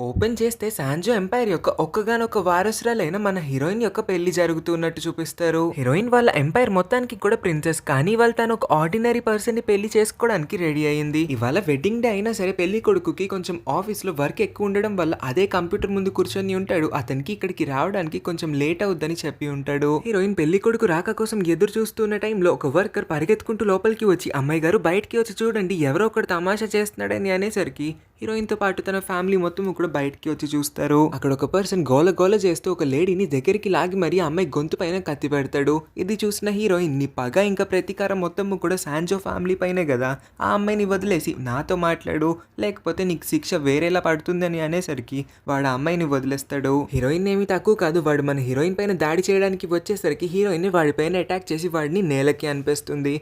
Open చేస్తే సాంజో umpire యొక్క ఒక్కగానొక్క వారసురాలైన మన హీరోయిన్ యొక్క పెళ్లి జరుగుతున్నట్టు చూపిస్తారు. హీరోయిన్ వాళ్ళ ఎంపైర్ మొత్తానికి కూడా ప్రిన్సెస్, కానీ వాళ్ళు తను ఒక ఆర్డినరీ పర్సన్ ని పెళ్లి చేసుకోవడానికి రెడీ అయింది. ఇవాళ వెడ్డింగ్ డే అయినా సరే పెళ్లి కొడుకుకి కొంచెం ఆఫీస్ లో వర్క్ ఎక్కువ ఉండడం వల్ల అదే కంప్యూటర్ ముందు కూర్చొని ఉంటాడు. అతనికి ఇక్కడికి రావడానికి కొంచెం లేట్ అవుద్దని చెప్పి ఉంటాడు. హీరోయిన్ పెళ్లి కొడుకు రాక కోసం ఎదురు చూస్తున్న టైంలో ఒక వర్కర్ పరిగెత్తుకుంటూ లోపలికి వచ్చి, అమ్మాయి గారు బయటికి వచ్చి చూడండి, ఎవరో ఒకటి తమాషా చేస్తున్నాడని అనేసరికి హీరోయిన్ తో పాటు తన ఫ్యామిలీ మొత్తం కూడా బయటికి వచ్చి చూస్తారు. అక్కడ ఒక పర్సన్ గోల గోల చేస్తూ ఒక లేడీని దగ్గరికి లాగి మరి అమ్మాయి గొంతు పైన కత్తి పెడతాడు. ఇది చూసిన హీరోయిన్, నీ పగ ఇంకా ప్రతీకారం మొత్తం కూడా సాంజో ఫ్యామిలీ పైనే కదా, ఆ అమ్మాయిని వదిలేసి నాతో మాట్లాడు, లేకపోతే నీకు శిక్ష వేరేలా పడుతుందని అనేసరికి వాడు ఆ అమ్మాయిని వదిలేస్తాడు. హీరోయిన్ ఏమి తక్కువ కాదు, వాడు మన హీరోయిన్ పైన దాడి చేయడానికి వచ్చేసరికి హీరోయిన్ వాడి పైన అటాక్ చేసి వాడిని నేలకి అనిపిస్తుంది.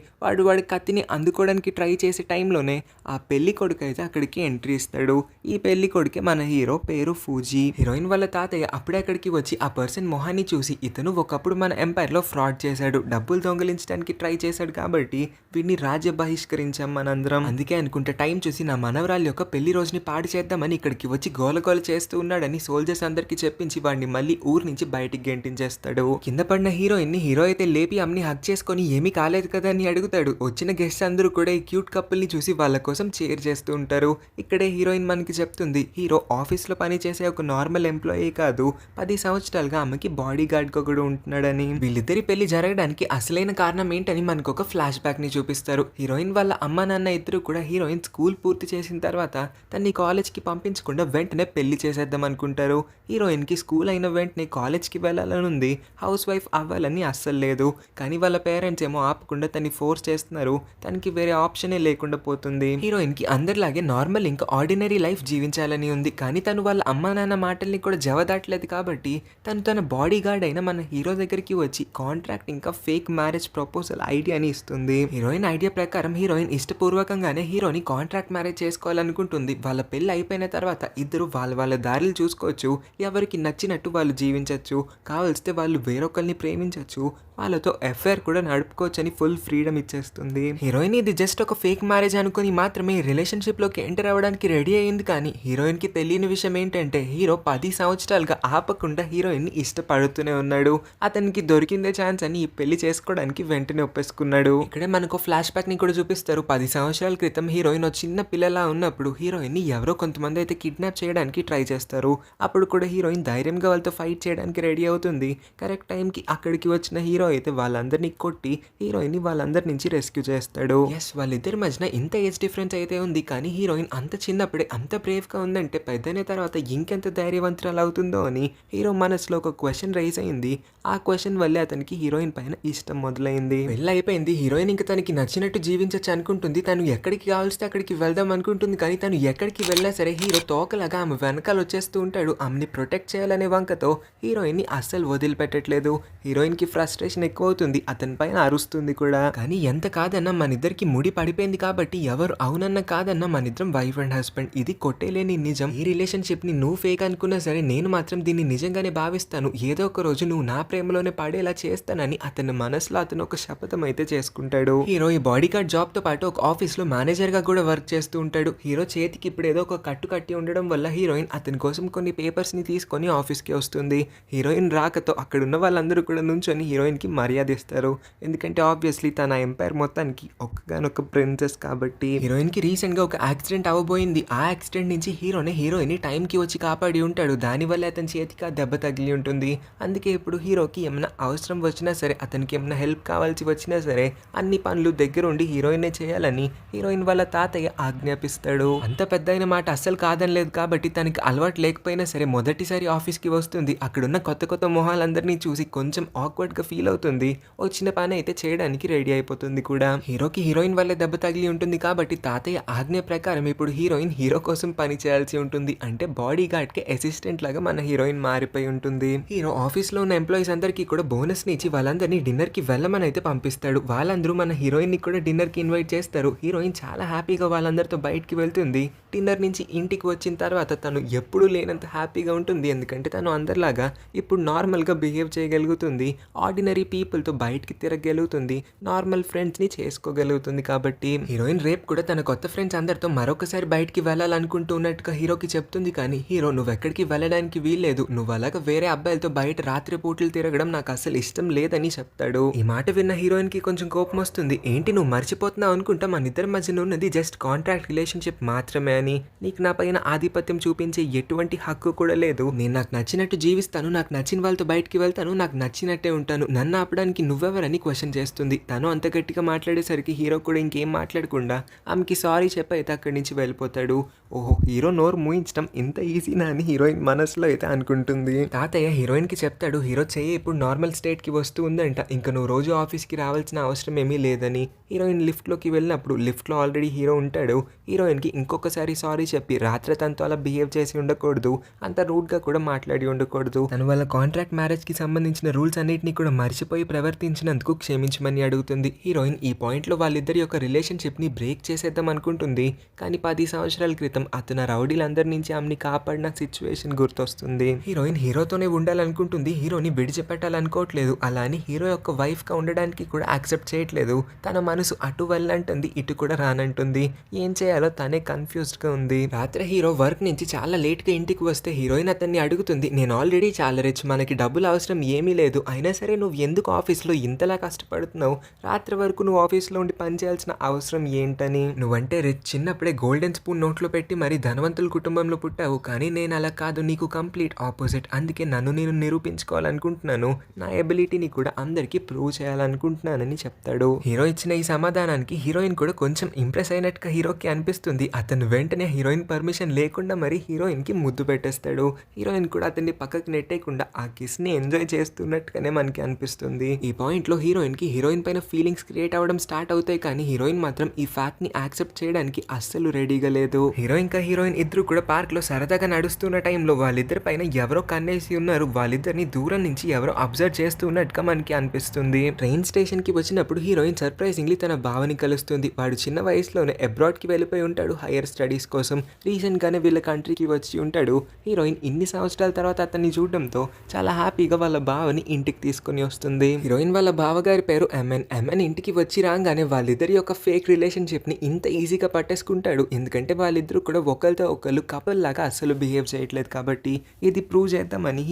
వాడి కత్తిని అందుకోవడానికి ట్రై చేసే టైంలోనే ఆ పెళ్లి కొడుకు అయితే అక్కడికి ఎంట్రీ ఇస్తాడు. ఈ పెళ్లి కొడుకే మన హీరో, పేరు ఫూజీ. హీరోయిన్ వాళ్ళ తాతయ్య అప్పుడే అక్కడికి వచ్చి ఆ పర్సన్ మొహాన్ని చూసి, ఇతను ఒకప్పుడు మన ఎంపైర్ లో ఫ్రాడ్ చేశాడు, డబ్బులు దొంగిలించడానికి ట్రై చేశాడు కాబట్టి వీడిని రాజ్య బహిష్కరించాం మనందరం, అందుకే అనుకుంటే టైం చూసి నా మనవరాలి యొక్క పెళ్లి రోజుని పాడు చేద్దామని ఇక్కడికి వచ్చి గోలగోల చేస్తూ ఉన్నాడని సోల్జర్స్ అందరికి చెప్పించి వాడిని మళ్ళీ ఊరు నుంచి బయటికి గెంటించేస్తాడు. కింద పడిన హీరోయిన్ ని హీరో అయితే లేపి అమ్ని హక్ చేసుకొని ఏమీ కాలేదు కదా అని అడుగుతాడు. వచ్చిన గెస్ట్ అందరూ కూడా ఈ క్యూట్ కపుల్ ని చూసి వాళ్ళ కోసం చేర్ చేస్తూ ఉంటారు. ఇక్కడే హీరోయిన్ మనకి చెప్తుంది, హీరో ఆఫీస్ లో పని చేసే ఒక నార్మల్ ఎంప్లాయీ కాదు, 10 సంవత్సరాలుగా ఆమెకి బాడీ గార్డ్ గా కూడా ఉంటున్నాడని. వీళ్ళిద్దరి పెళ్లి జరగడానికి అసలైన కారణం ఏంటని మనకు ఒక ఫ్లాష్ బ్యాక్ ని చూపిస్తారు. హీరోయిన్ వాళ్ళ అమ్మ నాన్న ఇద్దరు కూడా హీరోయిన్ స్కూల్ పూర్తి చేసిన తర్వాత తన్ని కాలేజ్ కి పంపించకుండా వెంటనే పెళ్లి చేసేద్దాం అనుకుంటారు. హీరోయిన్ కి స్కూల్ అయిన వెంటనే కాలేజ్ కి వెళ్ళాలని ఉంది, హౌస్ వైఫ్ అవ్వాలని అస్సలు లేదు. కానీ వాళ్ళ పేరెంట్స్ ఏమో ఆపకుండా తన్ని ఫోర్స్ చేస్తున్నారు. తనకి వేరే ఆప్షనే లేకుండా పోతుంది. హీరోయిన్ కి అందరిలాగే నార్మల్ ఇంకా ఆర్డినరీ లైఫ్ జీవించాలని ఉంది, కానీ తను వాళ్ళ అమ్మా నాన్న మాటల్ని కూడా జవదాట్లేదు కాబట్టి తను తన బాడీ గార్డ్ అయిన మన హీరో దగ్గరికి వచ్చి కాంట్రాక్ట్ ఇంకా ఫేక్ మ్యారేజ్ ప్రపోజల్ ఐడియాని ఇస్తుంది. హీరోయిన్ ఐడియా ప్రకారం హీరోయిన్ ఇష్టపూర్వకంగానే హీరోని కాంట్రాక్ట్ మ్యారేజ్ చేసుకోవాలనుకుంటుంది. వాళ్ళ పెళ్లి అయిపోయిన తర్వాత ఇద్దరు వాళ్ళ దారులు చూసుకోవచ్చు, ఎవరికి నచ్చినట్టు వాళ్ళు జీవించవచ్చు, కావలిస్తే వాళ్ళు వేరొకరిని ప్రేమించవచ్చు, వాళ్ళతో ఎఫ్ఐఆర్ కూడా నడుపుకోవచ్చని ఫుల్ ఫ్రీడమ్ ఇచ్చేస్తుంది. హీరోయిన్ ఇది జస్ట్ ఒక ఫేక్ మ్యారేజ్ అనుకుని మాత్రమే రిలేషన్షిప్ లోకి ఎంటర్ అవ్వడానికి రెడీ అయింది. కానీ హీరోయిన్ కి తెలియని విషయం ఏంటంటే హీరో 10 సంవత్సరాలుగా ఆపకుండా హీరోయిన్ ని ఇష్టపడుతూనే ఉన్నాడు. అతనికి దొరికిందే ఛాన్స్ అని ఈ పెళ్లి చేసుకోవడానికి వెంటనే ఒప్పేసుకున్నాడు. ఇక్కడే మనకు ఫ్లాష్ బ్యాక్ ని కూడా చూపిస్తారు. 10 సంవత్సరాల క్రితం హీరోయిన్ ఒక చిన్న పిల్లలా ఉన్నప్పుడు హీరోయిన్ ని ఎవరో కొంతమంది అయితే కిడ్నాప్ చేయడానికి ట్రై చేస్తారు. అప్పుడు కూడా హీరోయిన్ ధైర్యంగా వాళ్ళతో ఫైట్ చేయడానికి రెడీ అవుతుంది. కరెక్ట్ టైంకి అక్కడికి వచ్చిన హీరో అయితే వాళ్ళందరినీ కొట్టి హీరోయిన్ ని వాళ్ళందరి నుంచి రెస్క్యూ చేస్తాడు. ఎస్, వాళ్ళిద్దరి మధ్యన ఇంత ఏజ్ డిఫరెన్స్ అయితే ఉంది, కానీ హీరోయిన్ అంత చిన్నప్పుడే అంత బ్రేవ్ గా ఉందంటే పెద్దనే తర్వాత ఇంకెంత ధైర్యవంతురాలు అవుతుందో అని హీరో మనసులో ఒక క్వశ్చన్ రైజ్ అయింది. ఆ క్వశ్చన్ వల్లే అతనికి హీరోయిన్ పైన ఇష్టం మొదలైంది. పెళ్ళి అయిపోయింది, హీరోయిన్ ఇంకా తనకి నచ్చినట్టు జీవించచ్చు అనుకుంటుంది. తను ఎక్కడికి కావాల్స్తే అక్కడికి వెళ్దాం అనుకుంటుంది, కానీ తను ఎక్కడికి వెళ్ళినా సరే హీరో తోకలాగా ఆమె వెనకాల వచ్చేస్తూ ఉంటాడు. ఆమెని ప్రొటెక్ట్ చేయాలనే వంకతో హీరోయిన్ ని అస్సలు వదిలిపెట్టట్లేదు. హీరోయిన్ కి ఫ్రస్ట్రేషన్ ఎక్కువ అవుతుంది, అతని పైన అరుస్తుంది కూడా. కానీ ఎంత కాదన్నా మన ఇద్దరికి ముడి పడిపోయింది కాబట్టి ఎవరు అవునన్నా కాదన్నా మన ఇద్దరం వైఫ్ అండ్ హస్బెండ్, ఇది కొట్టేలేని నిజం. ఈ రిలేషన్షిప్ ని నువ్వు ఫేక్ అనుకున్నా సరే నేను మాత్రం దీన్ని నిజంగానే భావిస్తాను. ఏదో ఒక రోజు నువ్వు నా ప్రేమలోనే పడేలా చేస్తానని అతని మనసులో అతను ఒక శపథం అయితే చేసుకుంటాడు. హీరో ఈ బాడీ గార్డ్ జాబ్ తో పాటు ఒక ఆఫీస్ లో మేనేజర్ గా కూడా వర్క్ చేస్తూ ఉంటాడు. హీరో చేతికి ఇప్పుడు ఏదో ఒక కట్టు కట్టి ఉండడం వల్ల హీరోయిన్ అతని కోసం కొన్ని పేపర్స్ ని తీసుకొని ఆఫీస్ కి వస్తుంది. హీరోయిన్ రాకతో అక్కడ ఉన్న వాళ్ళందరూ కూడా నుంచొని హీరోయిన్ కి మర్యాద ఇస్తారు. ఎందుకంటే ఆబ్వియస్లీ తన ఎంపైర్ మొత్తానికి ఒక్కగానొక్క ప్రిన్సెస్ కాబట్టి. హీరోయిన్ కి రీసెంట్ గా ఒక యాక్సిడెంట్ అవ్వబోయింది. ఆ యాక్సిడెంట్ నుంచి హీరోని హీరోయిన్ టైం కి వచ్చి కాపాడి ఉంటాడు. దానివల్ల అతని చేతికి ఆ దెబ్బ తగిలి ఉంటుంది. అందుకే ఇప్పుడు హీరోకి ఏమైనా అవసరం వచ్చినా సరే, అతనికి ఏమైనా హెల్ప్ కావాల్సి వచ్చినా సరే అన్ని పనులు దగ్గరుండి హీరోయినే చేయాలని హీరోయిన్ వాళ్ళ తాతయ్య ఆజ్ఞాపిస్తాడు. అంత పెద్ద అయిన మాట అస్సలు కాదనలేదు కాబట్టి తనకి అలవాటు లేకపోయినా సరే మొదటిసారి ఆఫీస్ కి వస్తుంది. అక్కడున్న కొత్త కొత్త మొహాలందరినీ చూసి కొంచెం ఆక్వర్డ్ గా ఫీల్ అవుతుంది. వచ్చిన పని అయితే చేయడానికి రెడీ అయిపోతుంది కూడా. హీరోకి హీరోయిన్ వల్ల దెబ్బ తగిలి ఉంటుంది కాబట్టి తాతయ్య ఆజ్ఞ ప్రకారం ఇప్పుడు హీరోయిన్ హీరో కోసం పని చేయాల్సి ఉంటుంది. అంటే బాడీ గార్డ్ కి అసిస్టెంట్ లాగా మన హీరోయిన్ మారిపోయి ఉంటుంది. హీరో ఆఫీస్ లో ఉన్న ఎంప్లాయీస్ అందరికీ కూడా బోనస్ ని ఇచ్చి వాళ్ళందరినీ డిన్నర్ కి వెళ్ళమని అయితే పంపిస్తాడు. వాళ్ళందరూ మన హీరోయిన్ ని కూడా డిన్నర్ కి ఇన్వైట్ చేస్తారు. హీరోయిన్ చాలా హ్యాపీగా వాళ్ళందరితో బయటికి వెళ్తుంది. డిన్నర్ నుంచి ఇంటికి వచ్చిన తర్వాత తను ఎప్పుడూ లేనంత హ్యాపీగా ఉంటుంది. ఎందుకంటే తను అందరిలాగా ఇప్పుడు నార్మల్ గా బిహేవ్ చేయగలుగుతుంది. ఆర్డినరీ ఆర్డినరీ పీపుల్తో బయటికి తిరగలుగుతుంది, నార్మల్ ఫ్రెండ్స్ని చేసుకోగలుగుతుంది. కాబట్టి హీరోయిన్ రేపు కూడా తన కొత్త ఫ్రెండ్స్ అందరితో మరొకసారి బయటికి వెళ్ళాలనుకుంటూ ఉన్నట్టుగా హీరోకి చెప్తుంది. కానీ హీరో నువ్వెక్కడికి వెళ్ళడానికి వీల్లేదు, నువ్వు అలాగా వేరే అబ్బాయిలతో బయట రాత్రి పూటలు తిరగడం నాకు అసలు ఇష్టం లేదని చెప్తాడు. ఈ మాట విన్న హీరోయిన్ కి కొంచెం కోపం వస్తుంది. ఏంటి నువ్వు మర్చిపోతున్నావు అనుకుంటా, మన ఇద్దరి మధ్యన ఉన్నది జస్ట్ కాంట్రాక్ట్ రిలేషన్షిప్ మాత్రమే అని. నీకు నా పైన ఆధిపత్యం చూపించే ఎటువంటి హక్కు కూడా లేదు. నేను నాకు నచ్చినట్టు జీవిస్తాను, నాకు నచ్చిన వాళ్ళతో బయటికి వెళ్తాను, నాకు నచ్చినట్టే ఉంటాను, నన్ను ఆపడానికి నువ్వెవరని క్వశ్చన్ చేస్తుంది. తను అంత గట్టిగా మాట్లాడేసరికి హీరో కూడా ఇంకేం మాట్లాడకుండా ఆమెకి సారీ చెప్పి అయితే అక్కడి నుంచి వెళ్ళిపోతాడు. ఓహో, హీరో నోరు మూయించడం ఇంత ఈజీనా అని హీరోయిన్ మనసులో అయితే అనుకుంటుంది. తాతయ్య హీరోయిన్ కి చెప్తాడు, హీరో చెయ్యి ఇప్పుడు నార్మల్ స్టేట్ కి వస్తూ ఉందంట, ఇంకా నువ్వు రోజు ఆఫీస్కి రావాల్సిన అవసరం ఏమీ లేదని. హీరోయిన్ లిఫ్ట్లోకి వెళ్ళినప్పుడు లిఫ్ట్లో ఆల్రెడీ హీరో ఉంటాడు. హీరోయిన్కి ఇంకొకసారి సారీ చెప్పి రాత్రి తనతో అలా బిహేవ్ చేసి ఉండకూడదు, అంత రూడ్గా కూడా మాట్లాడి ఉండకూడదు, తను వాళ్ళ కాంట్రాక్ట్ మ్యారేజ్కి సంబంధించిన రూల్స్ అన్నిటిని కూడా మర్చిపోయి ప్రవర్తించినందుకు క్షమించమని అడుగుతుంది. హీరోయిన్ ఈ పాయింట్లో వాళ్ళిద్దరి యొక్క రిలేషన్షిప్ని బ్రేక్ చేసేద్దాం అనుకుంటుంది. కానీ 10 సంవత్సరాల క్రితం అతను రౌడీలందరి నుంచి ఆమెని కాపాడిన సిచ్యువేషన్ గుర్తొస్తుంది. హీరోయిన్ హీరోతోనే ఉండాలనుకుంటుంది, హీరోని విడిచిపెట్టాలనుకోవట్లేదు. అలా అని హీరో యొక్క వైఫ్గా ఉండడానికి కూడా యాక్సెప్ట్ చేయట్లేదు. తన మనసు అటు వెళ్ళంటుంది, ఇటు కూడా రానంటుంది. ఏం చేయాలో తనే కన్ఫ్యూజ్డ్గా ఉంది. రాత్రి హీరో వర్క్ నుంచి చాలా లేట్గా ఇంటికి వస్తే హీరోయిన్ అతన్ని అడుగుతుంది, నేను ఆల్రెడీ చాలా రిచ్, మనకి డబ్బులు అవసరం ఏమీ లేదు, అయినా సరే నువ్వు ఎందుకు ఆఫీస్లో ఇంతలా కష్టపడుతున్నావు, రాత్రి వరకు నువ్వు ఆఫీస్లో ఉండి పని చేయాల్సిన అవసరం ఏంటని. నువ్వంటే రిచ్, చిన్నప్పుడే గోల్డెన్ స్పూన్ నోట్లో పెట్టి మరి ధనవంతుల కుటుంబంలో పుట్టావు, కానీ నేను అలా కాదు, నీకు కంప్లీట్ ఆపోజిట్. అందుకే నన్ను నేను నిరూపించుకోవాలనుకుంటున్నాను, నా ఎబిలిటీని కూడా అందరికీ ప్రూవ్ చేయాలనుకుంటున్నానని చెప్తాడు. హీరో ఇచ్చిన ఈ సమాధానానికి హీరోయిన్ కూడా కొంచెం ఇంప్రెస్ అయినట్టుగా హీరోకి అనిపిస్తుంది. అతను వెంటనే హీరోయిన్ పర్మిషన్ లేకుండా మరి హీరోయిన్ కి ముద్దు పెట్టేస్తాడు. హీరోయిన్ కూడా అతన్ని పక్కకి నెట్టేయకుండా ఆ కిస్ ని ఎంజాయ్ చేస్తున్నట్టుగానే మనకి అనిపిస్తుంది. ఈ పాయింట్ లో హీరోయిన్ కి హీరోయిన్ పైన ఫీలింగ్స్ క్రియేట్ అవ్వడం స్టార్ట్ అవుతాయి. కానీ హీరోయిన్ మాత్రం ఈ ఫ్యాక్ట్ ని యాక్సెప్ట్ చేయడానికి అస్సలు రెడీగా లేదు. హీరోయిన్ ఇద్దరు కూడా పార్క్ లో సరదాగా నడుస్తున్న టైంలో వాళ్ళిద్దరి పైన ఎవరో కన్నేసి ఉన్నారు. వాళ్ళిద్దరిని దూరం నుంచి ఎవరో అబ్జర్వ్ చేస్తున్నట్టుగా మనకి అనిపిస్తుంది. ట్రైన్ స్టేషన్ కి వచ్చినప్పుడు హీరోయిన్ సర్ప్రైజింగ్లీ తన బావని కలుస్తుంది. వాడు చిన్న వయసులోనే అబ్రాడ్ కి వెళ్ళిపోయి ఉంటాడు హైయర్ స్టడీస్ కోసం. రీసెంట్ గానే వీళ్ళ కంట్రీకి వచ్చి ఉంటాడు. హీరోయిన్ ఇన్ని సంవత్సరాల తర్వాత అతన్ని చూడడంతో చాలా హ్యాపీగా వాళ్ళ బావని ఇంటికి తీసుకుని వస్తుంది. హీరోయిన్ వాళ్ళ బావగారి పేరు ఎంఎన్ ఇంటికి వచ్చి రాగానే వాళ్ళిద్దరి యొక్క ఫేక్ రిలేషన్షిప్ ని ఇంత ఈజీగా పట్టేసుకుంటాడు. ఎందుకంటే వాళ్ళిద్దరూ కూడా ఒకరితో ఒకళ్ళు కపుల్ లాగా అస్సలు బిహేవ్ చేయట్లేదు కాబట్టి ఇది ప్రూవ్ చేద్దామని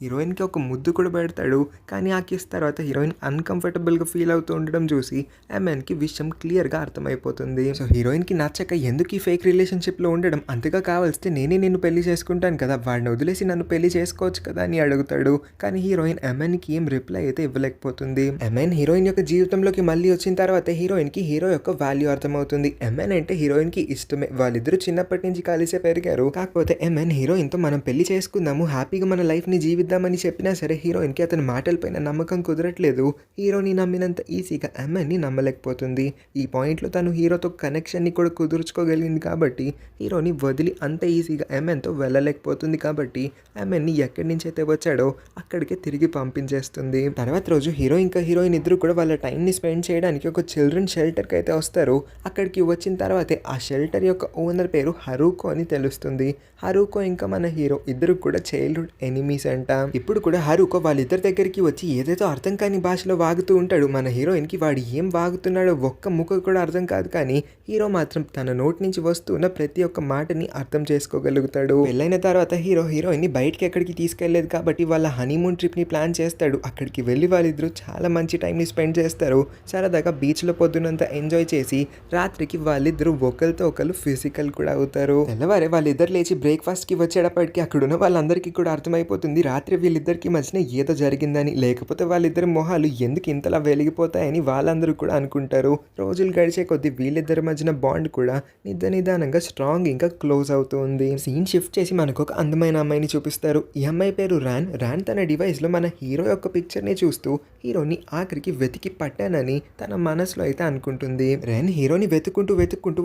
హీరోయిన్కి ఒక ముద్దు కూడా పెడతాడు. కానీ ఆ కిస్ తర్వాత హీరోయిన్ అన్కంఫర్టబుల్గా ఫీల్ అవుతూ ఉండడం చూసి ఎంఎన్కి విషయం క్లియర్గా అర్థమైపోతుంది. సో హీరోయిన్కి నచ్చక ఎందుకు ఈ ఫేక్ రిలేషన్షిప్లో ఉండడం, అంతగా కావాల్స్తే నేనే నిన్ను పెళ్లి చేసుకుంటాను కదా, వాడిని వదిలేసి నన్ను పెళ్లి చేసుకోవచ్చు కదా అని అడుగుతాడు. కానీ హీరోయిన్ ఎంఎన్కి ఏం రిప్లై అయితే ఇవ్వలేకపోతుంది. ఎంఎన్ హీరోయిన్ యొక్క జీవితంలోకి మళ్ళీ వచ్చిన తర్వాత హీరోయిన్కి హీరో యొక్క వాల్యూ అర్థమవుతుంది. ఎంఎన్ అంటే హీరోయిన్కి ఇష్టమే, వాళ్ళిద్దరూ చిన్నప్పటి నుంచి కలిసే పెరిగారు. కాకపోతే ఎంఎన్ హీరోయిన్తో మనం పెళ్లి చేసుకుందాము, హ్యాపీగా మన లైఫ్ని జీవిద్దామని చెప్పినా సరే హీరోయిన్కి అతని మాటలపైన నమ్మకం కుదరట్లేదు. హీరోని నమ్మినంత ఈజీగా ఎంఎన్ని నమ్మలేకపోతుంది. ఈ పాయింట్లో తను హీరోతో కనెక్షన్ని కూడా కుదుర్చుకోగలిగింది కాబట్టి హీరోని వదిలి అంత ఈజీగా ఎంఎన్తో వెళ్ళలేకపోతుంది. కాబట్టి ఎంఎన్ని ఎక్కడి నుంచి అయితే వచ్చాడో అక్కడికే తిరిగి పంపించేస్తుంది. తర్వాత రోజు హీరో ఇంకా హీరోయిన్ ఇద్దరు కూడా వాళ్ళ టైంని స్పెండ్ చేయడానికి ఒక చిల్డ్రన్ షెల్టర్కి అయితే వస్తారు. అక్కడికి వచ్చిన తర్వాతే ఆ షెల్టర్ యొక్క ఓనర్ పేరు హరూకో అని తెలుస్తుంది. హరూకో ఇంకా మన హీరో ఇద్దరు కూడా చైల్డ్హుడ్ ఎనిమీస్ అంట. ఇప్పుడు కూడా హరూకో వాళ్ళిద్దరి దగ్గరికి వచ్చి ఏదేదో అర్థం కాని భాషలో వాగుతూ ఉంటాడు. మన హీరోయిన్కి వాడు ఏం వాగుతున్నాడో ఒక్క ముక్క కూడా అర్థం కాదు. కానీ హీరో మాత్రం తన నోటి నుంచి వస్తున్న ప్రతి ఒక్క మాటని అర్థం చేసుకోగలుగుతాడు. పెళ్ళైన తర్వాత హీరోయిన్ని బయటికి ఎక్కడికి తీసుకెళ్లేదు కాబట్టి వాళ్ళ హనీమూన్ ట్రిప్ ని ప్లాన్ చేస్తాడు. అక్కడికి వెళ్ళి వాళ్ళిద్దరూ చాలా మంచి టైంని స్పెండ్ చేస్తారు. సరదాగా బీచ్లో పొద్దునంతా ఎంజాయ్ చేసి రాత్రికి వాళ్ళిద్దరూ ఒకరితో ఒకరు ఫిజికల్ కూడా అవుతారు. తెల్లవారే వాళ్ళిద్దరు లేచి బ్రేక్ఫాస్ట్కి వచ్చేటప్పటికి అక్కడున్న వాళ్ళందరికీ కూడా అర్థమైపోతుంది రాత్రి వీళ్ళిద్దరికి మధ్యన ఏదో జరిగిందని. లేకపోతే వాళ్ళిద్దరి మొహాలు ఎందుకు ఇంతలా వెలిగిపోతాయని వాళ్ళందరూ కూడా అనుకుంటారు. రోజులు గడిచే కొద్దీ వీళ్ళిద్దరి మధ్యన బాండ్ కూడా నిదానంగా స్ట్రాంగ్ ఇంకా క్లోజ్ అవుతుంది. సీన్ షిఫ్ట్ చేసి మనకు ఒక అందమైన అమ్మాయిని చూపిస్తారు. ఈ అమ్మాయి పేరు ర్యాన్ తన డివైస్లో మన హీరో యొక్క పిక్చర్ని చూస్తూ హీరోని ఆఖరికి వెతికి పట్టానని తన మనసులో అయితే అనుకుంటుంది. ర్యాన్ హీరోని వెతుక్కుంటూ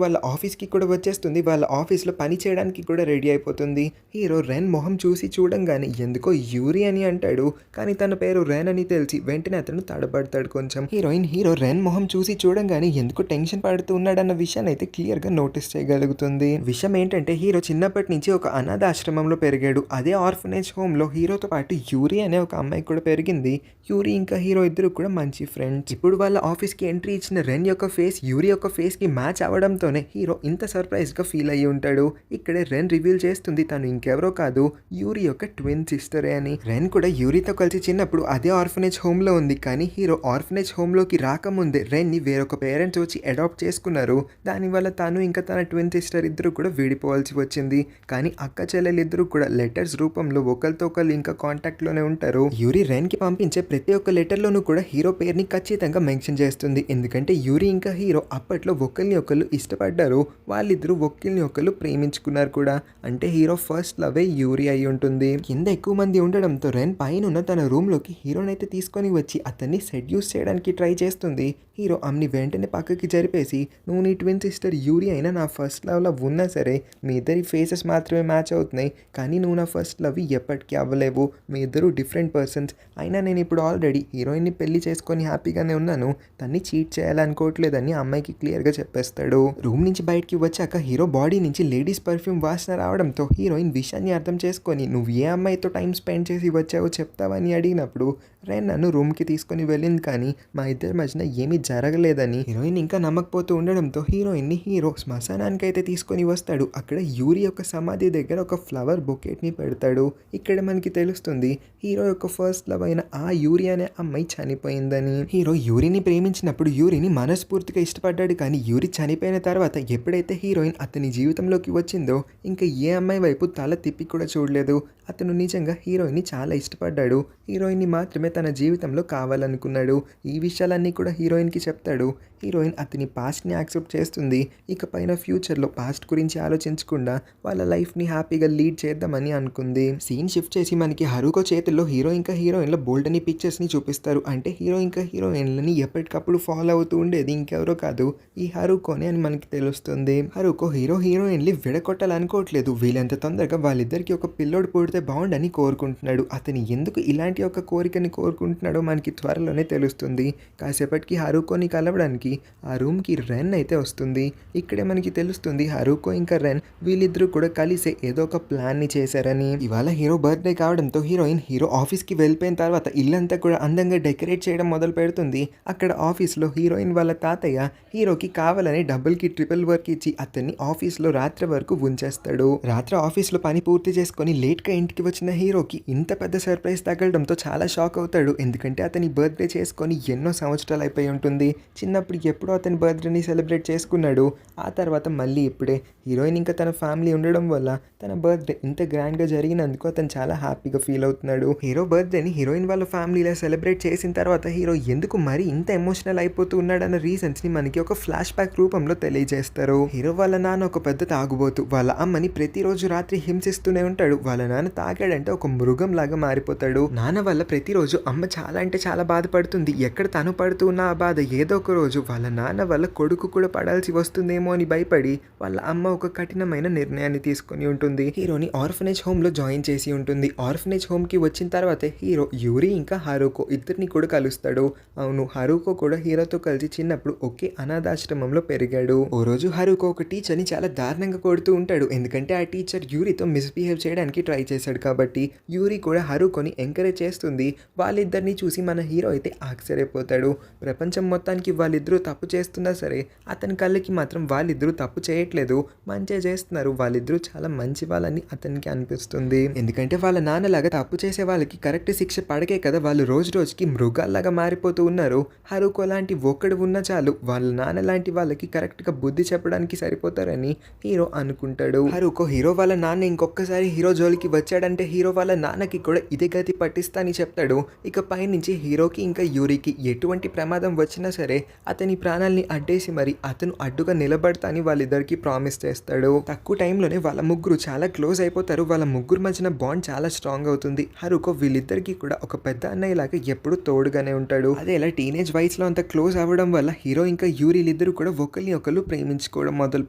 వాళ్ళ ఆఫీస్కి కూడా వచ్చేస్తుంది. వాళ్ళ ఆఫీస్లో పని చేయడానికి కూడా రెడీ అయిపోతుంది. హీరో ర్యాన్ మొహం చూసి చూడంగానే ఎందుకో యూరి అని అంటాడు. కానీ తన పేరు రెన్ అని తెలిసి వెంటనే అతను తడబడతాడు కొంచెం. హీరోయిన్ హీరో రెన్ మొహం చూసి చూడంగానే ఎందుకు టెన్షన్ పడుతూ ఉన్నాడన్న విషయాన్ని అయితే క్లియర్ గా నోటీస్ చేయగలుగుతుంది. విషయం ఏంటంటే హీరో చిన్నప్పటి నుంచి ఒక అనాథ ఆశ్రమంలో పెరిగాడు. అదే ఆర్ఫనేజ్ హోమ్ లో హీరోతో పాటు యూరి అనే ఒక అమ్మాయి కూడా పెరిగింది. యూరి ఇంకా హీరో ఇద్దరు కూడా మంచి ఫ్రెండ్స్. ఇప్పుడు వాళ్ళ ఆఫీస్ కి ఎంట్రీ ఇచ్చిన రెన్ యొక్క ఫేస్ యూరి యొక్క ఫేస్ కి మ్యాచ్ అవ్వడంతోనే హీరో ఇంత సర్ప్రైజ్ గా ఫీల్ అయ్యి ఉంటాడు. ఇక్కడే రెన్ రివీల్ చేస్తుంది తను ఇంకెవరో కాదు, యూరి యొక్క ట్విన్ సిస్టరే అని. రెన్ కూడా యూరితో కలిసి చిన్నప్పుడు అదే ఆర్ఫనేజ్ హోమ్ లో ఉంది. కానీ హీరో ఆర్ఫనేజ్ హోమ్ లోకి రాకముందే రెన్ ని వేరొక పేరెంట్స్ వచ్చి అడాప్ట్ చేసుకున్నారు. దానివల్ల తాను ఇంకా తన ట్విన్ సిస్టర్ ఇద్దరు కూడా విడిపోవాల్సి వచ్చింది. కానీ అక్క చెల్లెలిద్దరూ కూడా లెటర్స్ రూపంలో ఒకరితో ఒకరు ఇంకా కాంటాక్ట్ లోనే ఉంటారు. యూరి రెన్ కి పంపించే ప్రతి ఒక్క లెటర్ లోనూ కూడా హీరో పేరుని ఖచ్చితంగా మెన్షన్ చేస్తుంది. ఎందుకంటే యూరి ఇంకా హీరో అప్పట్లో ఒకరిని ఒకళ్ళు ఇష్టపడ్డారు. వాళ్ళిద్దరూ ఒకరిని ఒకళ్ళు ప్రేమించుకున్నారు కూడా. అంటే హీరో ఫస్ట్ లవే యూరి అయి ఉంటుంది. కింద ఎక్కువ మంది ఉండడంతో రెన్ పైన తన రూమ్ లోకి హీరోనైతే తీసుకొని వచ్చి అతన్ని సెడ్యూస్ చేయడానికి ట్రై చేస్తుంది. హీరో ఆమెని వెంటనే పక్కకి జరిపేసి, నువ్వు నీ ట్విన్ సిస్టర్ యూరి అయినా నా ఫస్ట్ లవ్ లో ఉన్నా సరే మీ ఇద్దరి ఫేసెస్ మాత్రమే మ్యాచ్ అవుతున్నాయి. కానీ నువ్వు నా ఫస్ట్ లవ్ ఎప్పటికీ అవ్వలేవు. మీ ఇద్దరు డిఫరెంట్ పర్సన్స్. అయినా నేను ఇప్పుడు ఆల్రెడీ హీరోయిన్ని పెళ్లి చేసుకొని హ్యాపీగానే ఉన్నాను. తన్ని చీట్ చేయాలనుకోవట్లేదని అమ్మాయికి క్లియర్గా చెప్పేస్తాడు. రూమ్ నుంచి బయటికి వచ్చాక హీరో బాడీ నుంచి లేడీస్ పర్ఫ్యూమ్ వాసన రావడంతో హీరోయిన్ విషయాన్ని అర్థం చేసుకొని, నువ్వు ఏ అమ్మాయితో టైం స్పెండ్ చేసి వచ్చావో చెప్తావని అడిగినప్పుడు రెన్ నన్ను రూమ్కి తీసుకొని వెళ్ళింది కానీ మా ఇద్దరి మధ్యన ఏమీ జరగలేదని హీరోయిన్ ఇంకా నమ్మకపోతూ ఉండడంతో హీరోయిన్ని హీరో శ్మశానానికి అయితే తీసుకొని వస్తాడు. అక్కడ యూరి యొక్క సమాధి దగ్గర ఒక ఫ్లవర్ బొకేట్ని పెడతాడు. ఇక్కడ మనకి తెలుస్తుంది హీరో యొక్క ఫస్ట్ లవ్ అయిన ఆ యూరి అనే అమ్మాయి చనిపోయిందని. హీరో యూరిని ప్రేమించినప్పుడు యూరిని మనస్ఫూర్తిగా ఇష్టపడ్డాడు. కానీ యూరి చనిపోయిన తర్వాత ఎప్పుడైతే హీరోయిన్ అతని జీవితంలోకి వచ్చిందో ఇంకా ఏ అమ్మాయి వైపు తల తిప్పి కూడా చూడలేదు. అతను నిజంగా హీరోయిన్ని చాలా ఇష్టపడ్డాడు. హీరోయిన్ని మాత్రమే తన జీవితంలో కావాలనుకున్నాడు. ఈ విషయాలన్నీ కూడా హీరోయిన్కి చెప్తాడు. హీరోయిన్ అతని పాస్ట్ని యాక్సెప్ట్ చేస్తుంది. ఇకపైన ఫ్యూచర్లో పాస్ట్ గురించి ఆలోచించకుండా వాళ్ళ లైఫ్ని హ్యాపీగా లీడ్ చేద్దామని అనుకుంది. సీన్ షిఫ్ట్ చేసి మనకి హరుకో చేతుల్లో హీరో ఇంకా హీరోయిన్ల బోల్డ్ అని పిక్చర్స్ని చూపిస్తారు. అంటే హీరో ఇంకా హీరోయిన్లని ఎప్పటికప్పుడు ఫాలో అవుతూ ఉండేది ఇంకెవరో కాదు, ఈ హరుకోనే అని మనకి తెలుస్తుంది. హరుకో హీరో హీరోయిన్లు విడగొట్టాలనుకోవట్లేదు. వీళ్ళంత తొందరగా వాళ్ళిద్దరికి ఒక పిల్లోడు పుడితే బాగుండని కోరుకుంటున్నాడు. అతను ఎందుకు ఇలాంటి ఒక కోరికని కోరుకుంటున్నాడో మనకి త్వరలోనే తెలుస్తుంది. కాసేపటికి హరుకోని కలవడానికి ఆ రూమ్కి రెన్ అయితే వస్తుంది. ఇక్కడే మనకి తెలుస్తుంది హరుకో ఇంకా రెన్ వీళ్ళిద్దరూ కూడా కలిసే ఏదో ఒక ప్లాన్ని చేశారని. ఇవాళ హీరో బర్త్డే కావడంతో హీరోయిన్ హీరో ఆఫీస్కి వెళ్ళిపోయిన తర్వాత ఇల్లంతా కూడా అందంగా డెకరేట్ చేయడం మొదలు పెడుతుంది. అక్కడ ఆఫీస్లో హీరోయిన్ వాళ్ళ తాతయ్య హీరోకి కావాలని డబుల్కి ట్రిపుల్ వర్క్ ఇచ్చి అతన్ని ఆఫీస్లో రాత్రి వరకు ఉంచేస్తాడు. రాత్రి ఆఫీస్లో పని పూర్తి చేసుకొని లేట్గా ఇంటికి వచ్చిన హీరోకి ఇంత పెద్ద సర్ప్రైజ్ తగలడంతో చాలా షాక్ అవుతాడు. ఎందుకంటే అతని బర్త్డే చేసుకొని ఎన్నో సంవత్సరాలు అయిపోయి ఉంటుంది. చిన్నప్పుడు ఎప్పుడో అతని బర్త్డేని సెలబ్రేట్ చేసుకున్నాడు. ఆ తర్వాత మళ్ళీ ఇప్పుడే హీరోయిన్ ఇంకా తన ఫ్యామిలీ ఉండడం వల్ల తన బర్త్డే ఇంత గ్రాండ్గా జరిగినందుకు అతను చాలా హ్యాపీగా ఫీల్ అవుతున్నాడు. హీరో బర్త్డేని హీరోయిన్ వాళ్ళ ఫ్యామిలీలో సెలబ్రేట్ చేసిన తర్వాత హీరో ఎందుకు మరి ఇంత ఎమోషనల్ అయిపోతూ ఉన్నాడన్న రీజన్స్ని మనకి ఒక ఫ్లాష్ బ్యాక్ రూపంలో తెలియజేస్తారు. హీరో వాళ్ళ నాన్న ఒక పెద్ద తాగుబోతు. వాళ్ళ అమ్మని ప్రతిరోజు రాత్రి హింసిస్తూనే ఉంటాడు. వాళ్ళ నాన్న తాగాడంటే ఒక మృగం లాగా మారిపోతాడు. నాన్న వల్ల ప్రతిరోజు అమ్మ చాలా అంటే చాలా బాధపడుతుంది. ఎక్కడ తను పడుతూ ఉన్న ఆ బాధ ఏదో ఒక రోజు వాళ్ళ నాన్న వల్ల కొడుకు కూడా పడాల్సి వస్తుందేమో అని భయపడి వాళ్ళ అమ్మ ఒక కఠినమైన నిర్ణయాన్ని తీసుకొని ఉంటుంది. హీరోని ఆర్ఫనేజ్ హోమ్ లో జాయిన్ చేసి ఉంటుంది. ఆర్ఫనేజ్ హోమ్ కి వచ్చిన తర్వాతే హీరో యూరి ఇంకా హరుకో ఇద్దరిని కూడా కలుస్తాడు. అవును, హరుకో కూడా హీరోతో కలిసి చిన్నప్పుడు ఒకే అనాథాశ్రమంలో పెరిగాడు. ఓ రోజు హరుకో ఒక టీచర్ని చాలా దారుణంగా కొడుతూ ఉంటాడు. ఎందుకంటే ఆ టీచర్ యూరితో మిస్బిహేవ్ చేయడానికి ట్రై చేశాడు కాబట్టి. యూరి కూడా హరుకోని ఎంకరేజ్ చేస్తుంది. వాళ్ళిద్దరిని చూసి మన హీరో అయితే ఆశ్చర్యపోతాడు. ప్రపంచం మొత్తానికి వాళ్ళిద్దరూ తప్పు చేస్తున్నా సరే అతని కళ్ళకి మాత్రం వాళ్ళిద్దరూ తప్పు చేయట్లేదు, మంచిగా చేస్తున్నారు. వాళ్ళిద్దరూ చాలా మంచి వాళ్ళని అతనికి అనిపిస్తుంది. ఎందుకంటే వాళ్ళ నాన్నలాగా తప్పు చేసే వాళ్ళకి కరెక్ట్ శిక్ష పడకే కదా వాళ్ళు రోజు రోజుకి మృగాల్లాగా మారిపోతూ ఉన్నారు. హరుకో లాంటి ఒక్కడు ఉన్నా చాలు వాళ్ళ నాన్న లాంటి వాళ్ళకి కరెక్ట్గా బుద్ధి చెప్పడానికి సరిపోతారని హీరో అనుకుంటాడు. హరుకో హీరో వాళ్ళ నాన్న ఇంకొకసారి హీరో జోలికి వచ్చాడంటే హీరో వాళ్ళ నాన్నకి కూడా ఇదే గతి పట్టిస్తా అని చెప్తాడు. ఇక పైనుంచి హీరోకి ఇంకా యూరికి ఎటువంటి ప్రమాదం వచ్చినా సరే అతని అతని ప్రాణాల్ని అడ్డేసి మరి అతను అడ్డుగా నిలబడతా అని వాళ్ళిద్దరికి ప్రామిస్ చేస్తాడు. తక్కువ టైంలోనే వాళ్ళ ముగ్గురు చాలా క్లోజ్ అయిపోతారు. వాళ్ళ ముగ్గురు మధ్యన బాండ్ చాలా స్ట్రాంగ్ అవుతుంది. హరుకో వీళ్ళిద్దరికి కూడా ఒక పెద్ద అన్నయ్య లాగా ఎప్పుడు తోడుగానే ఉంటాడు. అదే ఇలా టీనేజ్ వయసులో అంత క్లోజ్ అవ్వడం వల్ల హీరో ఇంకా యూరిలిద్దరు కూడా ఒకరిని ఒకరు ప్రేమించుకోవడం మొదలు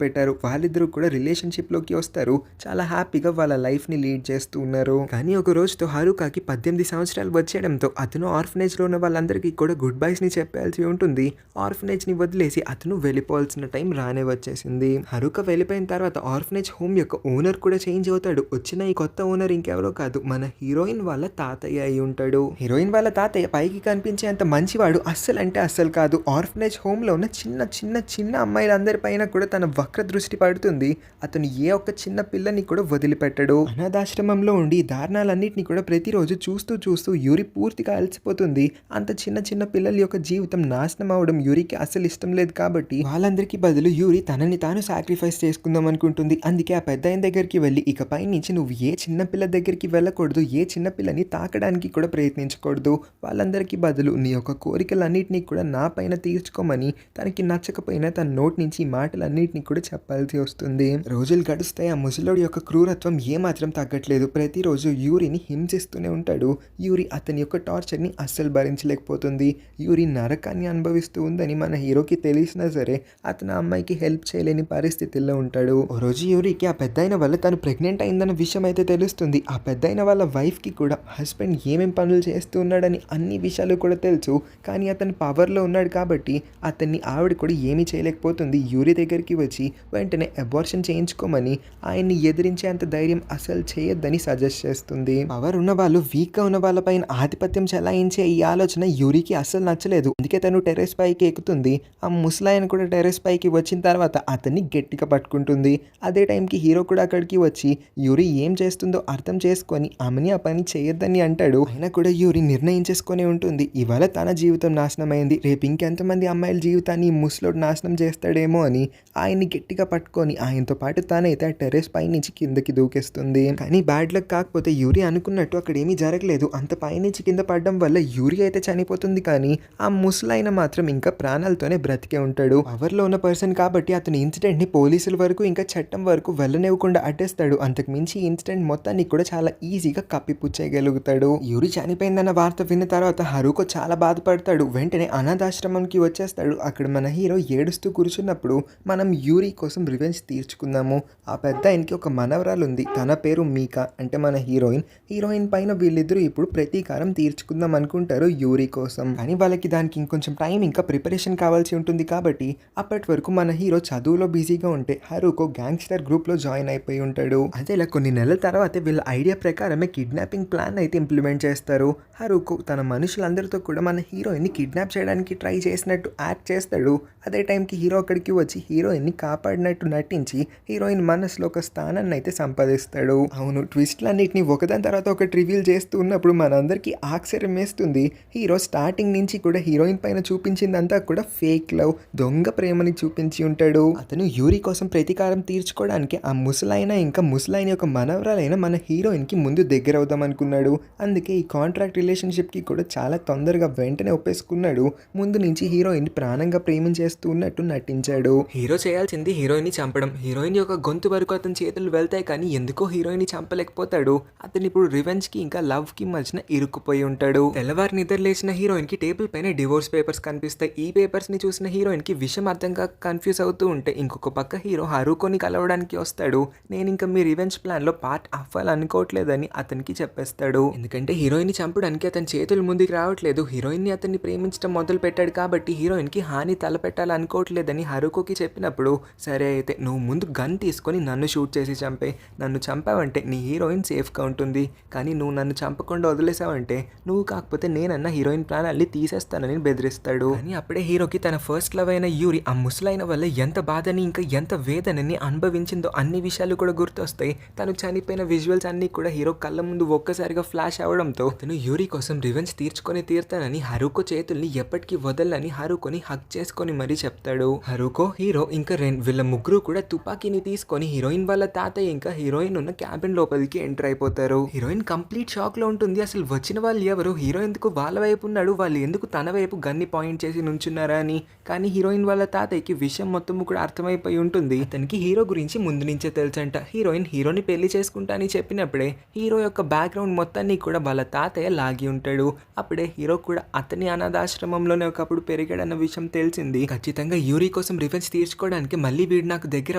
పెట్టారు. వాళ్ళిద్దరూ కూడా రిలేషన్షిప్ లోకి వస్తారు. చాలా హ్యాపీగా వాళ్ళ లైఫ్ ని లీడ్ చేస్తూ ఉన్నారు. కానీ ఒక రోజుతో హరుకాకి 18 సంవత్సరాలు వచ్చేయడంతో అతను ఆర్ఫనేజ్ లో ఉన్న వాళ్ళందరికీ కూడా గుడ్ బైస్ ని చెప్పాల్సి ఉంటుంది. ఆర్ఫనేజ్ ని వదిలేసి అతను వెళ్ళిపోవాల్సిన టైం రానే వచ్చేసింది. హరుక వెళ్ళిపోయిన తర్వాత ఆర్ఫనేజ్ హోమ్ యొక్క ఓనర్ కూడా చేంజ్ అవుతాడు. వచ్చిన ఈ కొత్త ఓనర్ ఇంకెవరో కాదు, మన హీరోయిన్ వాళ్ళ తాతయ్య అయి ఉంటాడు. హీరోయిన్ వాళ్ళ తాతయ్య పైకి కనిపించే అంత మంచివాడు అస్సలు అంటే అస్సలు కాదు. ఆర్ఫనేజ్ హోమ్ లో ఉన్న చిన్న చిన్న చిన్న అమ్మాయిలందరి పైన కూడా తన వక్ర దృష్టి పడుతుంది. అతను ఏ ఒక్క చిన్న పిల్లని కూడా వదిలిపెట్టడు. అనాథాశ్రమంలో ఉండి దారుణాలన్నింటినీ కూడా ప్రతిరోజు చూస్తూ చూస్తూ యూరి పూర్తిగా అలసిపోతుంది. అంత చిన్న చిన్న పిల్లల యొక్క జీవితం నాశనం అవడం యూరికి అస్సలు ఇష్టం లేదు. కాబట్టి వాళ్ళందరికీ బదులు యూరి తనని తాను సాక్రిఫైస్ చేసుకుందాం అనుకుంటుంది. అందుకే ఆ పెద్ద ఆయన దగ్గరికి వెళ్ళి ఇకపై నుంచి నువ్వు ఏ చిన్న పిల్ల దగ్గరికి వెళ్ళకూడదు, ఏ చిన్న పిల్లని తాకడానికి కూడా ప్రయత్నించకూడదు. వాళ్ళందరికీ బదులు నీ యొక్క కోరికలన్నింటినీ కూడా నా పైన తీర్చుకోమని తనకి నచ్చకపోయినా తన నోటి నుంచి ఈ మాటలన్నింటినీ కూడా చెప్పాల్సి వస్తుంది. రోజులు గడుస్తాయి. ఆ ముసలోడి యొక్క క్రూరత్వం ఏమాత్రం తగ్గట్లేదు. ప్రతిరోజు యూరిని హింసిస్తూనే ఉంటాడు. యూరి అతని యొక్క టార్చర్ని అస్సలు భరించలేకపోతుంది. యూరి నరకాన్ని అనుభవిస్తూ ఉందని మన హీరోకి తెలిసినా సరే అతను అమ్మాయికి హెల్ప్ చేయలేని పరిస్థితుల్లో ఉంటాడు. ఓ రోజు యూరికి ఆ పెద్దాయన వల్ల తను ప్రెగ్నెంట్ అయిందన్న విషయం అయితే తెలుస్తుంది. ఆ పెద్దాయన వాళ్ళ వైఫ్కి కూడా హస్బెండ్ ఏమేం పనులు చేస్తూ ఉన్నాడని అన్ని విషయాలు కూడా తెలుసు. కానీ అతను పవర్లో ఉన్నాడు కాబట్టి అతన్ని ఆవిడ కూడా ఏమీ చేయలేకపోతుంది. యూరి దగ్గరికి వచ్చి వెంటనే అబార్షన్ చేయించుకోమని ఆయన్ని ఎదిరించే అంత ధైర్యం అసలు చేయొద్దని సజెస్ట్ చేస్తుంది. పవర్ ఉన్న వాళ్ళు వీక్గా ఉన్న వాళ్ళపైన ఆధిపత్యం చెలాయించే ఈ ఆలోచన యూరికి అస్సలు నచ్చలేదు. అందుకే తను టెర్రస్ పైకి ఎక్కుతుంది. ఆ ముసలాయన కూడా టెర్రస్ పైకి వచ్చిన తర్వాత అతన్ని గట్టిగా పట్టుకుంటుంది. అదే టైంకి హీరో కూడా అక్కడికి వచ్చి యూరి ఏం చేస్తుందో అర్థం చేసుకొని ఆమెని ఆ పని చేయొద్దని అంటాడు. అయినా కూడా యూరి నిర్ణయించేసుకొని ఉంటుంది, ఇవాళ తన జీవితం నాశనం అయింది, రేపు ఇంకెంతమంది అమ్మాయిల జీవితాన్ని ముసలోడు నాశనం చేస్తాడేమో అని ఆయన్ని గట్టిగా పట్టుకొని ఆయనతో పాటు తానైతే ఆ టెర్రస్ పై నుంచి కిందకి దూకేస్తుంది. కానీ బ్యాడ్ లక్ కాకపోతే యూరి అనుకున్నట్టు అక్కడ ఏమీ జరగలేదు. అంత పైనుంచి కింద పడడం వల్ల యూరి అయితే చనిపోతుంది. కానీ ఆ ముసలాయన మాత్రం ఇంకా ప్రాణాలతోనే బ్రతికే ఉంటాడు. పవర్లో ఉన్న పర్సన్ కాబట్టి అతని ఇన్సిడెంట్ ని పోలీసుల వరకు ఇంకా చట్టం వరకు వెళ్ళనివ్వకుండా అడ్డేస్తాడు. అంతకు మించి ఇన్సిడెంట్ మొత్తాన్ని కూడా చాలా ఈజీగా కప్పిపుచ్చేయగలుగుతాడు. యూరి చనిపోయిందన్న వార్త విన్న తర్వాత హరుకో చాలా బాధపడతాడు. వెంటనే అనాథాశ్రమంకి వచ్చేస్తాడు. అక్కడ మన హీరో ఏడుస్తూ కూర్చున్నప్పుడు మనం యూరి కోసం రివెంజ్ తీర్చుకుందాము. ఆ పెద్ద ఆయనకి ఒక మనవరాలు ఉంది. తన పేరు మీకా, అంటే మన హీరోయిన్ పైన వీళ్ళిద్దరూ ఇప్పుడు ప్రతీకారం తీర్చుకుందాం అనుకుంటారు యూరి కోసం. కానీ వాళ్ళకి దానికి ఇంకొంచెం టైం ఇంకా ప్రిపరేషన్ కావాల్సి ఉంటుంది. కాబట్టి అప్పటి వరకు మన హీరో చదువులో బిజీగా ఉంటే హరుకో గ్యాంగ్స్టర్ గ్రూప్ లో జాయిన్ అయిపోయి ఉంటాడు. అదేలా కొన్ని నెలల తర్వాత వీళ్ళ ఐడియా ప్రకారమే కిడ్నాపింగ్ ప్లాన్ అయితే ఇంప్లిమెంట్ చేస్తారు. హరుకో తన మనుషులందరితో కూడా మన హీరోయిన్ ని కిడ్నాప్ చేయడానికి ట్రై చేసినట్టు యాక్ట్ చేస్తాడు. అదే టైంకి హీరో అక్కడికి వచ్చి హీరోయిన్ ని కాపాడినట్టు నటించి హీరోయిన్ మనసులో ఒక స్థానాన్ని అయితే సంపాదిస్తాడు. అవును, ట్విస్ట్లన్నిటిని ఒకదాని తర్వాత ఒకటి రివీల్ చేస్తూ ఉన్నప్పుడు మనందరికీ ఆశ్చర్యం వేస్తుంది. హీరో స్టార్టింగ్ నుంచి కూడా హీరోయిన్ పైన చూపించిందంతా కూడా ఫేక్ లవ్, దొంగ ప్రేమని చూపించి ఉంటాడు. అతను యూరి కోసం ప్రతీకారం తీర్చుకోవడానికి ఆ ముసలాయన ఇంకా ముసలాయన యొక్క మనవరాలైన మన హీరోయిన్ కి ముందు దగ్గర అవుదాం అనుకున్నాడు. అందుకే ఈ కాంట్రాక్ట్ రిలేషన్షిప్ కి కూడా చాలా తొందరగా వెంటనే ఒప్పేసుకున్నాడు. ముందు నుంచి హీరోయిన్ ప్రాణంగా ప్రేమించేస్తూ ఉన్నట్టు నటించాడు. హీరో చేయాల్సింది హీరోయిన్ ని చంపడం. హీరోయిన్ యొక్క గొంతు వరకు అతని చేతులు వెళ్తాయి. కానీ ఎందుకో హీరోయిన్ ని చంపలేకపోతాడు. అతను ఇప్పుడు రివెంజ్ కి ఇంకా లవ్ కి మధ్యన ఇరుక్కుపోయి ఉంటాడు. తెల్లవారు నిద్ర లేచిన హీరోయిన్ కి టేబుల్ పైన డివోర్స్ పేపర్స్ కనిపిస్తాయి. ఈ పేపర్స్ ని చూసిన హీరోయిన్ కి విషయం అర్థంగా కన్ఫ్యూజ్ అవుతూ ఉంటే ఇంకొక పక్క హీరో హరుకోని కలవడానికి వస్తాడు. నేను ఇంకా మీ రివెంజ్ ప్లాన్ లో పార్ట్ అవ్వాలనుకోవట్లేదని అతనికి చెప్పేస్తాడు. ఎందుకంటే హీరోయిన్ ని చంపడానికి అతని చేతులు ముందుకు రావట్లేదు. హీరోయిన్ ని అతన్ని ప్రేమించడం మొదలు పెట్టాడు కాబట్టి హీరోయిన్ కి హాని తలపెట్టాలనుకోవట్లేదని హరుకోకి చెప్పినప్పుడు, సరే అయితే నువ్వు ముందు గన్ తీసుకొని నన్ను షూట్ చేసి చంపే. నన్ను చంపావంటే నీ హీరోయిన్ సేఫ్గా ఉంటుంది. కానీ నువ్వు నన్ను చంపకుండా వదిలేసావంటే నువ్వు కాకపోతే నేనన్న హీరోయిన్ ప్రాణాల్ని తీసేస్తానని బెదిరిస్తాడు. కానీ అప్పుడే హీరోకి తన ఫస్ట్ లవ్ అయిన యూరి ఆ ముసలైన వల్ల ఎంత బాధని ఇంకా ఎంత వేదనని అనుభవించిందో అన్ని విషయాలు కూడా గుర్తొస్తాయి. తను చనిపోయిన విజువల్స్ అన్ని కూడా హీరో కళ్ళ ముందు ఒక్కసారిగా ఫ్లాష్ అవడంతో తను యూరి కోసం రివెంజ్ తీర్చుకొని తీరుతానని హరుకో చేతుల్ని ఎప్పటికీ వదలని హరుకోని హక్ చేసుకొని మరీ చెప్తాడు. హరుకో, హీరో ఇంకా వీళ్ళ ముగ్గురు కూడా తుపాకీని తీసుకొని హీరోయిన్ వాళ్ళ తాతయ్య ఇంకా హీరోయిన్ ఉన్న క్యాబిన్ లోపలికి ఎంటర్ అయిపోతారు. హీరోయిన్ కంప్లీట్ షాక్ లో ఉంటుంది. అసలు వచ్చిన వాళ్ళు ఎవరు, హీరో ఎందుకు వాళ్ళ వైపు ఉన్నాడు, వాళ్ళు ఎందుకు తన వైపు గన్ని పాయింట్ చేసి నుంచున్నారు చేసుకుంటున్నారా అని. కానీ హీరోయిన్ వాళ్ళ తాతయ్యకి విషయం మొత్తం కూడా అర్థమైపోయి ఉంటుంది. అతనికి హీరో గురించి ముందు నుంచే తెలుసంట. హీరోని పెళ్లి చేసుకుంటా అని చెప్పినప్పుడే హీరో యొక్క బ్యాక్గ్రౌండ్ మొత్తాన్ని కూడా వాళ్ళ తాతయ్య లాగి ఉంటాడు. అప్పుడే హీరో కూడా అతని అనాథాశ్రమంలోనే ఒకప్పుడు పెరిగాడన్న విషయం తెలిసింది. ఖచ్చితంగా యూరి కోసం రివెంజ్ తీర్చుకోవడానికి మళ్ళీ వీడు నాకు దగ్గర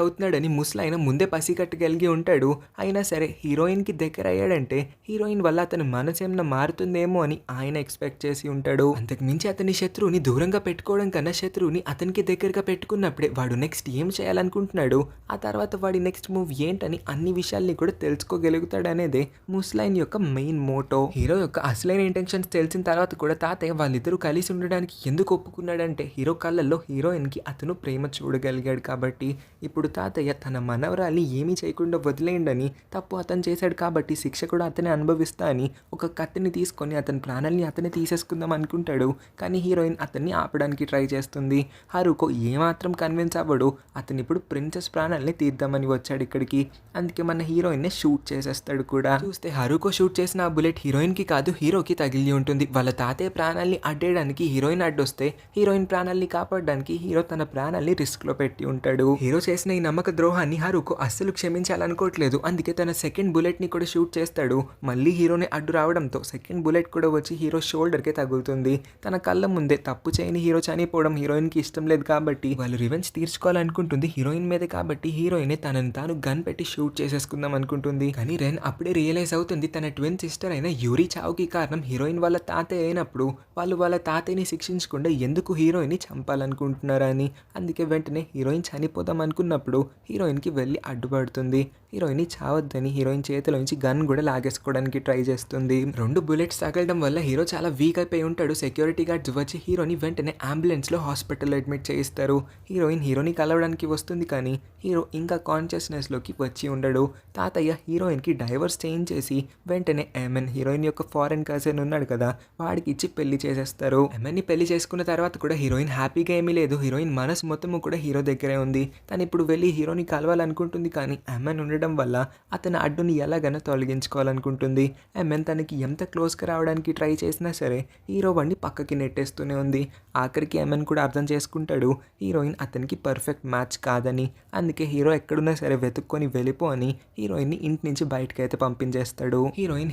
అవుతున్నాడని ముసలాయన ముందే పసిగట్టగలిగి ఉంటాడు. అయినా సరే హీరోయిన్ కి దగ్గర అయ్యాడంటే హీరోయిన్ వల్ల అతని మనసేమన్నా మారుతుందేమో అని ఆయన ఎక్స్పెక్ట్ చేసి ఉంటాడు. అంతకు మించి అతని శత్రువుని దూరంగా పెట్టుకోవడం కన్నా శత్రువుని అతనికి దగ్గరగా పెట్టుకున్నప్పుడే వాడు నెక్స్ట్ ఏం చేయాలనుకుంటున్నాడు, ఆ తర్వాత వాడి నెక్స్ట్ మూవ్ ఏంటని అన్ని విషయాల్ని కూడా తెలుసుకోగలుగుతాడు అనేదే ముసలైన్ యొక్క మెయిన్ మోటో. హీరో యొక్క అసలైన ఇంటెన్షన్స్ తెలిసిన తర్వాత కూడా తాతయ్య వాళ్ళిద్దరూ కలిసి ఉండడానికి ఎందుకు ఒప్పుకున్నాడంటే హీరో కళ్ళల్లో హీరోయిన్ కి అతను ప్రేమ చూడగలిగాడు కాబట్టి. ఇప్పుడు తాతయ్య తన మనవరాల్ని ఏమీ చేయకుండా వదిలేయండని, తప్పు అతను చేశాడు కాబట్టి శిక్ష కూడా అతనే అనుభవిస్తా అని ఒక కత్తిని తీసుకొని అతని ప్రాణాలని అతనే తీసేసుకుందాం అనుకుంటాడు. కానీ హీరోయిన్ అతన్ని ఆపడానికి ట్రై చేస్తుంది. హరుకో ఏమాత్రం కన్విన్స్ అవ్వడు. అతను ఇప్పుడు ప్రిన్సెస్ ప్రాణాలని తీద్దామని వచ్చాడు ఇక్కడికి. అందుకే మన హీరోయిన్ ని షూట్ చేసేస్తాడు కూడా. చూస్తే హరుకో షూట్ చేసిన ఆ బుల్లెట్ హీరోయిన్ కి కాదు హీరోకి తగిలి ఉంటుంది. వాళ్ళ తాతయ్య ప్రాణాల్ని అడ్డేయడానికి హీరోయిన్ అడ్డొస్తే హీరోయిన్ ప్రాణాల్ని కాపాడడానికి హీరో తన ప్రాణాల్ని రిస్క్ లో పెట్టి ఉంటాడు. హీరో చేసిన ఈ నమ్మక ద్రోహాన్ని హరుకో అస్సలు క్షమించాలనుకోవట్లేదు. అందుకే తన సెకండ్ బుల్లెట్ ని కూడా షూట్ చేస్తాడు. మళ్ళీ హీరోని అడ్డు రావడంతో సెకండ్ బుల్లెట్ కూడా వచ్చి హీరో షోల్డర్ కే తగులుతుంది. తన కళ్ళ ముందే తప్పు చేయని హీరో చనిపోవడం హీరోయిన్ కి ఇష్టం లేదు కాబట్టి వాళ్ళు రివెంజ్ తీర్చుకోవాలనుకుంటుంది హీరోయిన్ మీదే కాబట్టి హీరోయిన్ తనని తాను గన్ పెట్టి షూట్ చేసేసుకుందాం అనుకుంటుంది. కానీ రెన్ అప్పుడే రియలైజ్ అవుతుంది తన ట్విన్ సిస్టర్ అయిన యూరి చావుకి కారణం హీరోయిన్ వాళ్ళ తాతయ్య అయినప్పుడు వాళ్ళు వాళ్ళ తాతయ్యని శిక్షించకుండా ఎందుకు హీరోయిన్ ని చంపాలనుకుంటున్నారా అని. అందుకే వెంటనే హీరోయిన్ చనిపోదాం అనుకున్నప్పుడు హీరోయిన్ కి వెళ్ళి అడ్డుపడుతుంది. హీరోయిన్ ని చావద్దని హీరోయిన్ చేతిలోంచి గన్ కూడా లాగేసుకోవడానికి ట్రై చేస్తుంది. 2 బుల్లెట్స్ తగలడం వల్ల హీరో చాలా వీక్ అయిపోయి ఉంటాడు. సెక్యూరిటీ గార్డ్స్ వచ్చి హీరోని వెంటనే అంబులెన్స్ లో హాస్పిటల్లో అడ్మిట్ చేయిస్తారు. హీరోని కలవడానికి వస్తుంది కానీ హీరో ఇంకా కాన్షియస్నెస్ లోకి వచ్చి ఉండడు. తాతయ్య హీరోయిన్ కి డైవర్స్ చేయించేసి వెంటనే ఎమెన్ హీరోయిన్ యొక్క ఫారెన్ కజిన్ ఉన్నాడు కదా వాడికి ఇచ్చి పెళ్లి చేసేస్తారు. ఎమెన్ ని పెళ్లి చేసుకున్న తర్వాత కూడా హీరోయిన్ హ్యాపీగా ఏమీ లేదు. హీరోయిన్ మనసు మొత్తము కూడా హీరో దగ్గరే ఉంది. తను ఇప్పుడు వెళ్ళి హీరోని కలవాలనుకుంటుంది కానీ ఎమెన్ ఉండడం వల్ల అతని అడ్డుని ఎలాగైనా తొలగించుకోవాలనుకుంటుంది. ఎమెన్ తనకి ఎంత క్లోజ్గా రావడానికి ట్రై చేసినా సరే హీరో వాడిని పక్కకి నెట్టేస్తూనే ఉంది. ఆఖరికి ఎమెన్ కూడా అర్థం చేసుకుంటాడు హీరోయిన్ అతనికి పర్ఫెక్ట్ మ్యాచ్ కాదని. అందుకే హీరో ఎక్కడున్నా సరే వెతుక్కొని వెళ్ళిపో అని హీరోయిన్ని ఇంటి నుంచి బయటకి అయితే పంపించేస్తాడు.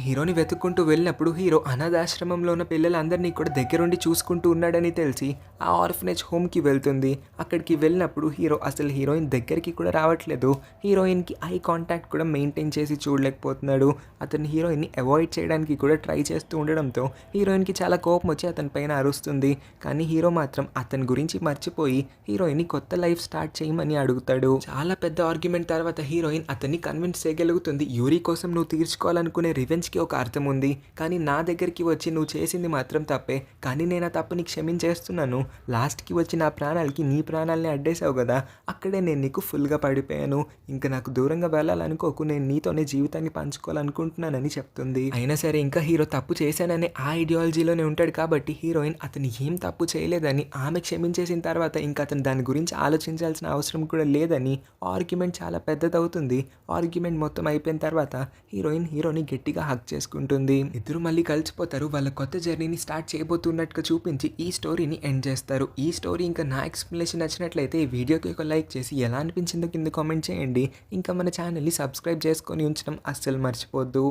హీరోని వెతుక్కుంటూ వెళ్ళినప్పుడు హీరో అనాథాశ్రమంలో ఉన్న పిల్లలందరినీ కూడా దగ్గరుండి చూసుకుంటూ ఉన్నాడని తెలిసి ఆ ఆర్ఫనేజ్ హోమ్కి వెళ్తుంది. అక్కడికి వెళ్ళినప్పుడు హీరో అసలు హీరోయిన్ దగ్గరికి కూడా రావట్లేదు. హీరోయిన్కి ఐ కాంటాక్ట్ కూడా మెయింటైన్ చేసి చూడలేకపోతున్నాడు. అతను హీరోయిన్ని అవాయిడ్ చేయడానికి కూడా ట్రై చేస్తూ ఉండడంతో హీరోయిన్కి చాలా కోపం వచ్చి అతని పైన అరుస్తుంది. కానీ హీరో మాత్రం అతని గురించి మర్చిపోయి హీరోయిన్ని కొత్త లైఫ్ స్టార్ట్ చేయమని అడుగుతాడు. చాలా పెద్ద ఆర్గ్యుమెంట్ తర్వాత హీరోయిన్ అతన్ని కన్విన్స్ చేయగలుగుతుంది. యూరి కోసం నువ్వు తీర్చుకోవాలనుకునే రివెంజ్ కి ఒక అర్థం ఉంది, కానీ నా దగ్గరికి వచ్చి నువ్వు చేసింది మాత్రం తప్పే. కానీ నేను ఆ తప్పుని క్షమించేస్తున్నాను. లాస్ట్కి వచ్చి నా ప్రాణాలకి నీ ప్రాణాలని అడ్డేసావు కదా, అక్కడే నేను నీకు ఫుల్గా పడిపోయాను. ఇంకా నాకు దూరంగా వెళ్ళాలనుకోకు, నేను నీతోనే జీవితాన్ని పంచుకోవాలనుకుంటున్నానని చెప్తుంది. అయినా సరే ఇంకా హీరో తప్పు చేశాననే ఆ ఐడియాలజీలోనే ఉంటాడు కాబట్టి హీరోయిన్ అతను ఏం తప్పు చేయలేదని ఆమె క్షమించేసిన తర్వాత ఇంకా అతను దాని గురించి ఆలోచించాల్సిన అవసరం కూడా లేదని ఆర్గ్యుమెంట్ చాలా పెద్దదవుతుంది. ఆర్గ్యుమెంట్ మొత్తం అయిపోయిన తర్వాత హీరోని గట్టిగా హక్ చేసుకుంటుంది. ఇద్దరు మళ్ళీ కలిసిపోతారు. వాళ్ళ కొత్త జర్నీని స్టార్ట్ చేయబోతున్నట్టుగా చూపించి ఈ స్టోరీని ఎండ్ చేస్తారు. ఈ స్టోరీ ఇంకా నా ఎక్స్ప్లెనేషన్ నచ్చినట్లయితే ఈ వీడియోకి ఒక లైక్ చేసి ఎలా అనిపించిందో కింద కామెంట్ చేయండి. ఇంకా మన ఛానల్ని సబ్స్క్రైబ్ చేసుకొని ఉంచడం అస్సలు మర్చిపోద్దు.